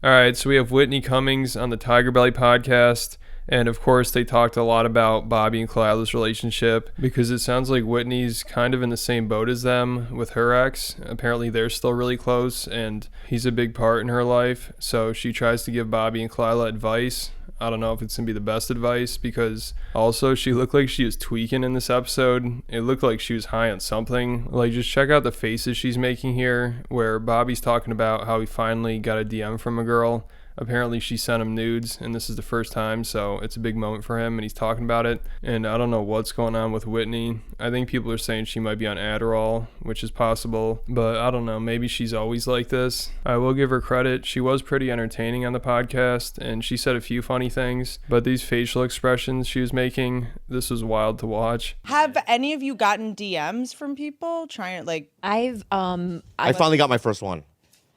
All right, so we have Whitney Cummings on the Tiger Belly podcast. And of course, they talked a lot about Bobby and Kalila's relationship because it sounds like Whitney's kind of in the same boat as them with her ex. Apparently, they're still really close and he's a big part in her life. So she tries to give Bobby and Kalila advice. I don't know if it's going to be the best advice because also she looked like she was tweaking in this episode. It looked like she was high on something. Like, just check out the faces she's making here where Bobby's talking about how he finally got a DM from a girl. Apparently she sent him nudes and this is the first time, so it's a big moment for him and he's talking about it. And I don't know what's going on with Whitney. I think people are saying she might be on Adderall, which is possible, but I don't know, maybe she's always like this. I will give her credit. She was pretty entertaining on the podcast and she said a few funny things, but these facial expressions she was making, this was wild to watch. Have any of you gotten DMs from people trying like I finally got my first one.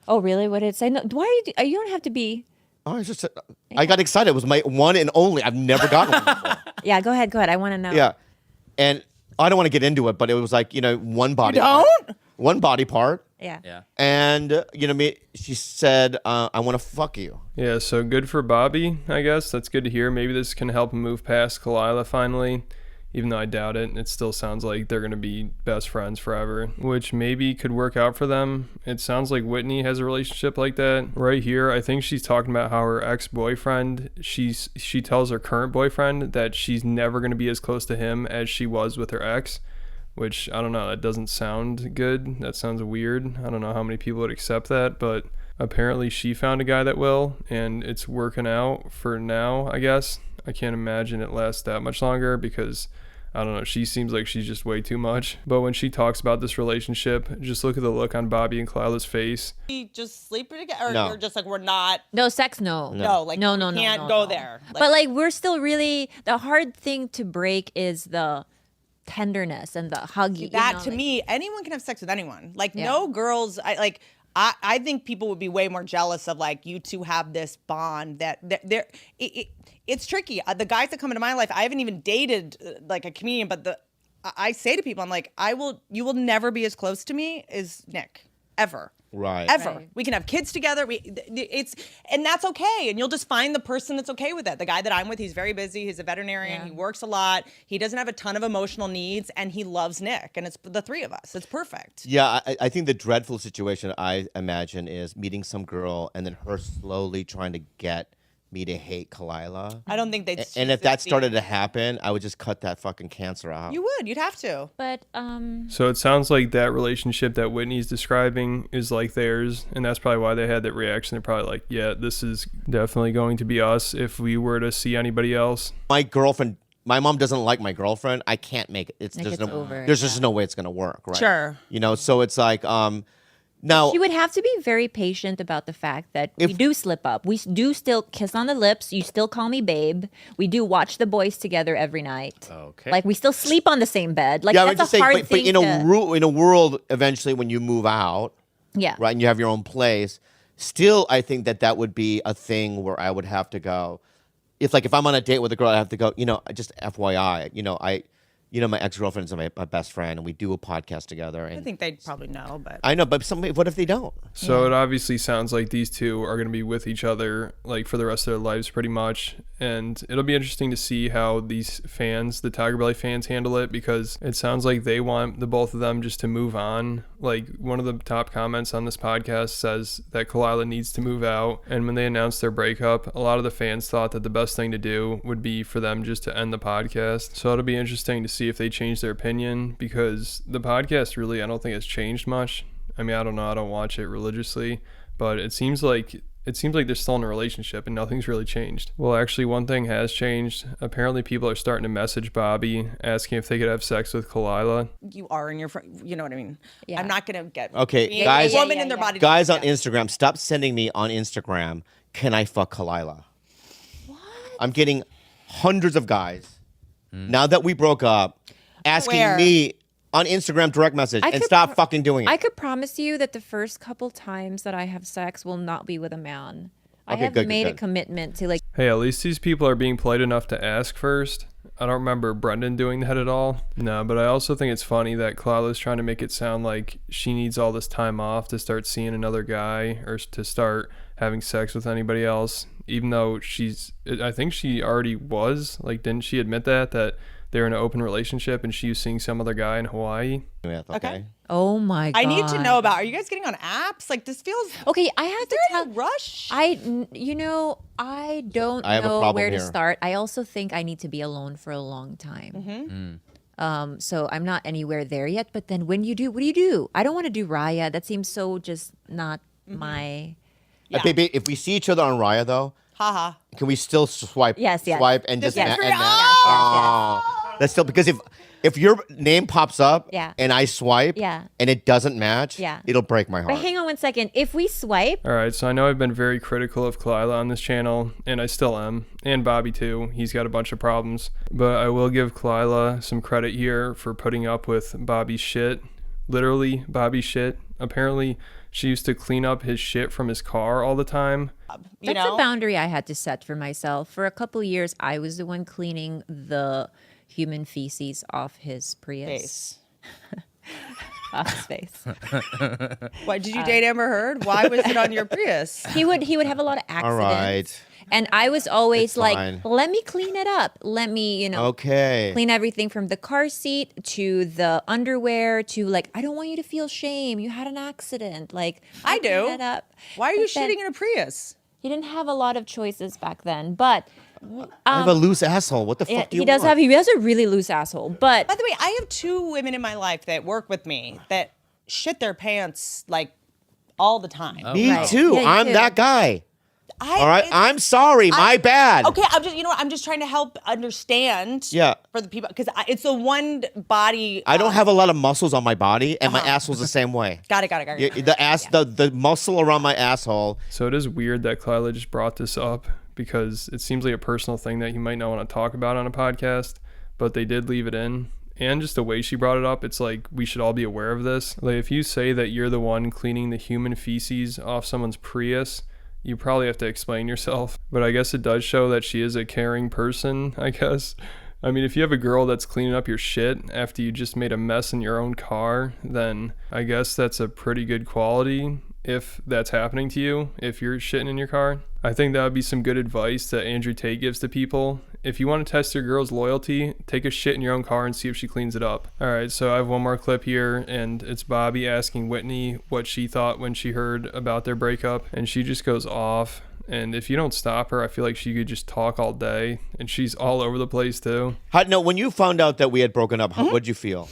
Oh, really? What did it say? No, why are you don't have to be. Oh, it's just I got excited. It was my one and only. I've never gotten one before. Yeah, go ahead. I want to know. Yeah, and I don't want to get into it, but it was like one body. One body part. Yeah. And she said, "I want to fuck you." Yeah, so good for Bobby, I guess. That's good to hear. Maybe this can help him move past Kalila finally. Even though I doubt it, it still sounds like they're going to be best friends forever, which maybe could work out for them. It sounds like Whitney has a relationship like that. Right here, I think she's talking about how her ex-boyfriend, she tells her current boyfriend that she's never going to be as close to him as she was with her ex, which, I don't know, that doesn't sound good. That sounds weird. I don't know how many people would accept that, but apparently she found a guy that will, and it's working out for now, I guess. I can't imagine it lasts that much longer because I don't know, she seems like she's just way too much. But when she talks about this relationship, just look at the look on Bobby and Kalila's face. we just sleeping together, or No. you're just like we're not. No sex, no. No, like No, we can't no, go no. there. But like we're still really the hard thing to break is the tenderness and the huggy. that to me, anyone can have sex with anyone. Like Yeah. no girls. I think people would be way more jealous of like you two have this bond that it's tricky. The guys that come into my life, I haven't even dated like a comedian, but I say to people, I'm like, you will never be as close to me as Nick, ever. Right. Ever. Right. We can have kids together. And that's okay. And you'll just find the person that's okay with it. The guy that I'm with, he's very busy. He's a veterinarian. Yeah. He works a lot. He doesn't have a ton of emotional needs, and he loves Nick. And it's the three of us. It's perfect. Yeah, I think the dreadful situation I imagine is meeting some girl and then her slowly trying to get me to hate Kalila. I don't think they'd. And if that started to happen, I would just cut that fucking cancer out. You would. You'd have to. But So it sounds like that relationship that Whitney's describing is like theirs, and that's probably why they had that reaction. They're probably like, yeah, this is definitely going to be us if we were to see anybody else. My mom doesn't like my girlfriend. I can't make it. It's over, There's just no way it's gonna work, right? Sure. So it's like now she would have to be very patient about the fact that we do slip up. We do still kiss on the lips. You still call me babe. We do watch The Boys together every night. Okay. Like we still sleep on the same bed. Like yeah, I that's would just a say, hard but thing in a world eventually when you move out, yeah. right, and you have your own place, still I think that would be a thing where I would have to go. If I'm on a date with a girl, I have to go. Just FYI, my ex-girlfriend is my best friend, and we do a podcast together. And I think they'd probably know, but I know, but what if they don't? So it obviously sounds like these two are going to be with each other like for the rest of their lives pretty much. And it'll be interesting to see how these fans, the Tiger Belly fans, handle it because it sounds like they want the both of them just to move on. Like one of the top comments on this podcast says that Kalila needs to move out. And when they announced their breakup, a lot of the fans thought that the best thing to do would be for them just to end the podcast. So it'll be interesting to see if they change their opinion because the podcast really, I don't think has changed much. I mean, I don't know. I don't watch it religiously, but it seems like they're still in a relationship and nothing's really changed. Well, actually, one thing has changed. Apparently, people are starting to message Bobby asking if they could have sex with Kalila. you are in your you know what I mean. Yeah. I'm not gonna get Okay, a guys- woman in their body. Guys on Instagram, stop sending me on Instagram, can I fuck Kalila? What? I'm getting hundreds of guys, now that we broke up, asking Where? me on Instagram direct message I and could stop fucking doing it. I could promise you that the first couple times that I have sex will not be with a man. I Okay, have good, made a good. commitment to like. Hey, at least these people are being polite enough to ask first. I don't remember Brendan doing that at all. No, but I also think it's funny that Kalila's trying to make it sound like she needs all this time off to start seeing another guy or to start having sex with anybody else, even though I think she already was. Like, didn't she admit that they're in an open relationship and she was seeing some other guy in Hawaii? Yeah, okay. Oh my god. I need to know about. Are you guys getting on apps? Like this feels. Okay, I have to tell. Rush. I don't I have a know problem where to here. start. I also think I need to be alone for a long time. So I'm not anywhere there yet. But then when you do, what do you do? I don't want to do Raya. That seems so just not my. Yeah. Baby, if we see each other on Raya though, Haha. can we still swipe? Yes. Swipe and just Yes. ma- Yes. and Yes. Oh, that's still because if your name pops up Yeah. and I swipe Yeah. and it doesn't match, Yeah. it'll break my But heart. hang on 1 second. If we swipe, All right, so I know I've been very critical of Kalila on this channel, and I still am, and Bobby too. He's got a bunch of problems, but I will give Kalila some credit here for putting up with Bobby's shit. Literally, Bobby's shit. Apparently, she used to clean up his shit from his car all the time. You that's know. a boundary I had to set for myself. For a couple years, I was the one cleaning the human feces off his Prius, Face. off his face. Why did you date Amber Heard? Why was it on your Prius? He would have a lot of accidents. All right. And I was always It's like, fine. let me clean it up. Let me, Okay. clean everything from the car seat to the underwear to like, I don't want you to feel shame. You had an accident. Like, I do. clean it up. Why are you But then- shitting in a Prius? He didn't have a lot of choices back then, but I have a loose asshole. What the fuck do you he does want? he has a really loose asshole. But By the way, I have 2 women in my life that work with me that shit their pants like all the time. Me Right. too. Yeah, you I'm too. that guy. I, All right. it's- I'm sorry. My bad. Okay, I'm just, I'm just trying to help understand. Yeah. For the people, because it's the one body. I don't have a lot of muscles on my body, and my asshole's the same way. Got it. Yeah, the muscle around my asshole. So it is weird that Kalila just brought this up because it seems like a personal thing that you might not want to talk about on a podcast, but they did leave it in. And just the way she brought it up, it's like we should all be aware of this. Like if you say that you're the one cleaning the human feces off someone's Prius, you probably have to explain yourself. But I guess it does show that she is a caring person, I guess. I mean, if you have a girl that's cleaning up your shit after you just made a mess in your own car, then I guess that's a pretty good quality if that's happening to you, if you're shitting in your car. I think that would be some good advice that Andrew Tate gives to people. If you want to test your girl's loyalty, take a shit in your own car and see if she cleans it up. All right, so I have one more clip here, and it's Bobby asking Whitney what she thought when she heard about their breakup, and she just goes off. And if you don't stop her, I feel like she could just talk all day, and she's all over the place too. No, when you found out that we had broken up, what'd you feel?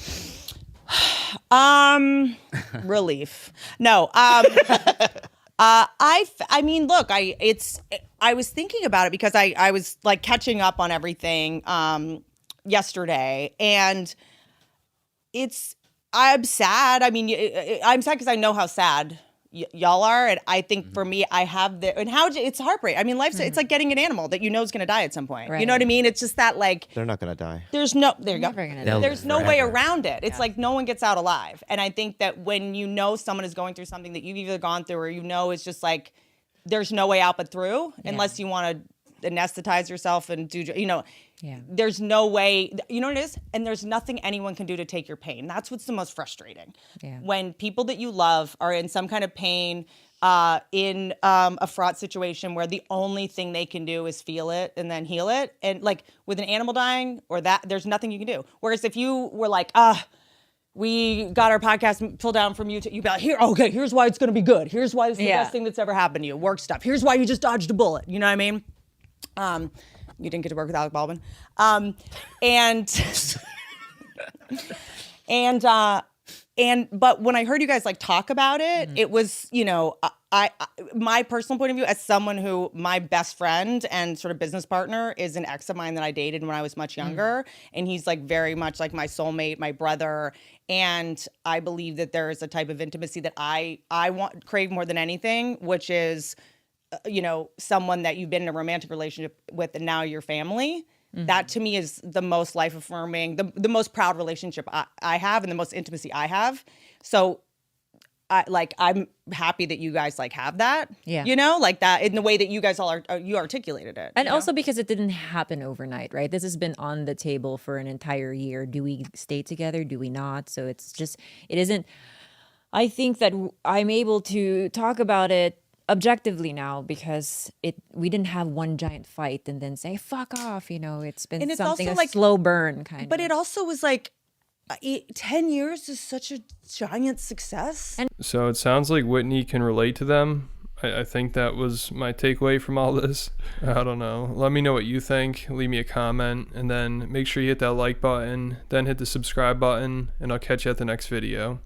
Relief. No. I mean, look, I was thinking about it because I was like catching up on everything yesterday, and I'm sad. I mean, I'm sad because I know how sad y'all are, and I think for me, I have it's heartbreak. I mean, it's like getting an animal that you know is going to die at some point. You Right. know what I mean? It's just that like They're not gonna die. there you go. Never gonna die. There's no way around it. It's like no one gets out alive. And I think that when you know someone is going through something that you've either gone through or it's just like there's no way out but through, unless you want to anesthetize yourself and do, Yeah. there's no way, you know what it is? And there's nothing anyone can do to take your pain. That's what's the most frustrating. Yeah. When people that you love are in some kind of pain, in a fraught situation where the only thing they can do is feel it and then heal it. And like with an animal dying or that, there's nothing you can do. Whereas if you were like, we got our podcast pulled down from YouTube, you'd be like, here's why it's going to be good. Here's why it's the best thing that's ever happened to you. Work stuff. Here's why you just dodged a bullet. You know what I mean? You didn't get to work with Alec Baldwin. But when I heard you guys like talk about it, it was, I my personal point of view as someone who my best friend and sort of business partner is an ex of mine that I dated when I was much younger. And he's like very much like my soulmate, my brother. And I believe that there is a type of intimacy that I crave more than anything, which is, someone that you've been in a romantic relationship with and now your family. That to me is the most life affirming, the most proud relationship I have and the most intimacy I have. So I'm happy that you guys like have that, like that in the way that you guys all you articulated it. And also because it didn't happen overnight, right? This has been on the table for an entire year. Do we stay together? Do we not? So it isn't, I think that I'm able to talk about it objectively now, because we didn't have one giant fight and then say fuck off, it's been And it's something also a like- slow burn kind But of. it also was like 10 years is such a giant success. So it sounds like Whitney can relate to them. I think that was my takeaway from all this. I don't know. Let me know what you think. Leave me a comment, and then make sure you hit that like button, then hit the subscribe button, and I'll catch you at the next video.